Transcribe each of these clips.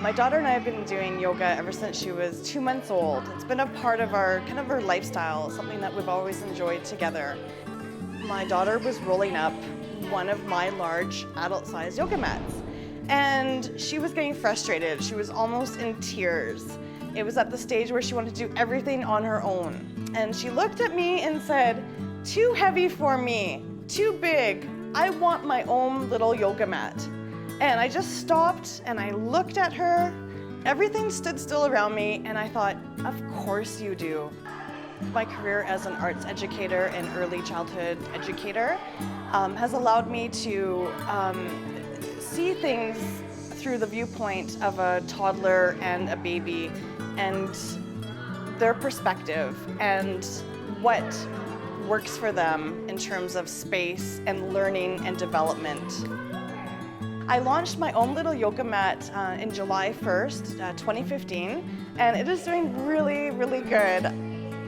My daughter and I have been doing yoga ever since she was 2 months old. It's been a part of our our lifestyle, something that we've always enjoyed together. My daughter was rolling up one of my large adult-sized yoga mats, and she was getting frustrated. She was almost in tears. It was at the stage where she wanted to do everything on her own. And she looked at me and said, "Too heavy for me, too big. I want my own little yoga mat." And I just stopped and I looked at her. Everything stood still around me and I thought, of course you do. My career as an arts educator and early childhood educator has allowed me to see things through the viewpoint of a toddler and a baby and their perspective and what works for them in terms of space and learning and development. I launched my own little yoga mat in July 1st, 2015, and it is doing really, really good.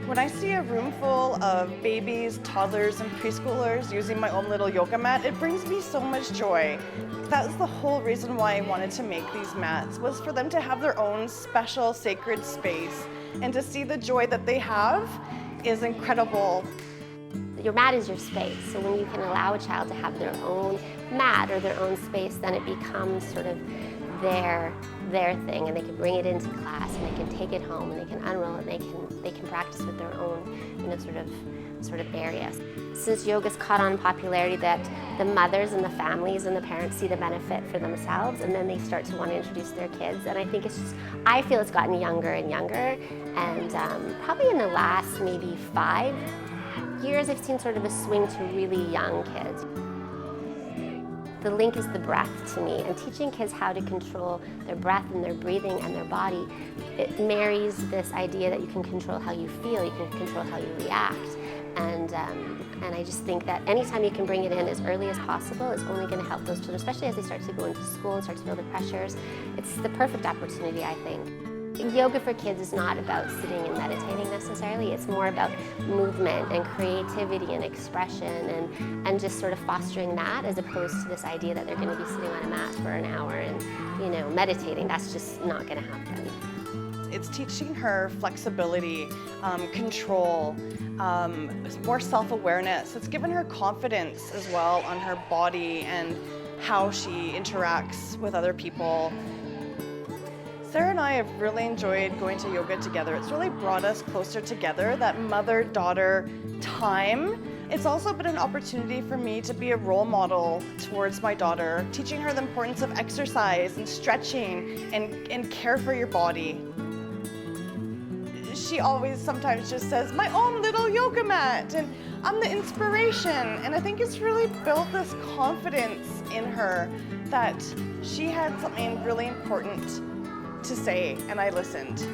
When I see a room full of babies, toddlers, and preschoolers using my own little yoga mat, it brings me so much joy. That was the whole reason why I wanted to make these mats, was for them to have their own special sacred space, and to see the joy that they have is incredible. Your mat is your space, so when you can allow a child to have their own mat or their own space, then it becomes sort of their thing, and they can bring it into class, and they can take it home, and they can unroll it, and they can practice with their own, sort of areas. Since yoga's caught on popularity, that the mothers and the families and the parents see the benefit for themselves, and then they start to want to introduce their kids. And I think I feel it's gotten younger and younger, and probably in the last maybe 5 years, I've seen sort of a swing to really young kids. The link is the breath to me, and teaching kids how to control their breath and their breathing and their body, it marries this idea that you can control how you feel, you can control how you react. And I just think that anytime you can bring it in as early as possible is only going to help those children, especially as they start to go into school and start to feel the pressures. It's the perfect opportunity, I think. Yoga for kids is not about sitting and meditating necessarily. It's more about movement and creativity and expression and just sort of fostering that, as opposed to this idea that they're going to be sitting on a mat for an hour and meditating. That's just not going to happen. It's teaching her flexibility, control, more self-awareness. It's given her confidence as well on her body and how she interacts with other people. Sarah and I have really enjoyed going to yoga together. It's really brought us closer together, that mother-daughter time. It's also been an opportunity for me to be a role model towards my daughter, teaching her the importance of exercise and stretching and care for your body. She always sometimes just says, "My own little yoga mat," and I'm the inspiration. And I think it's really built this confidence in her that she had something really important to say, and I listened.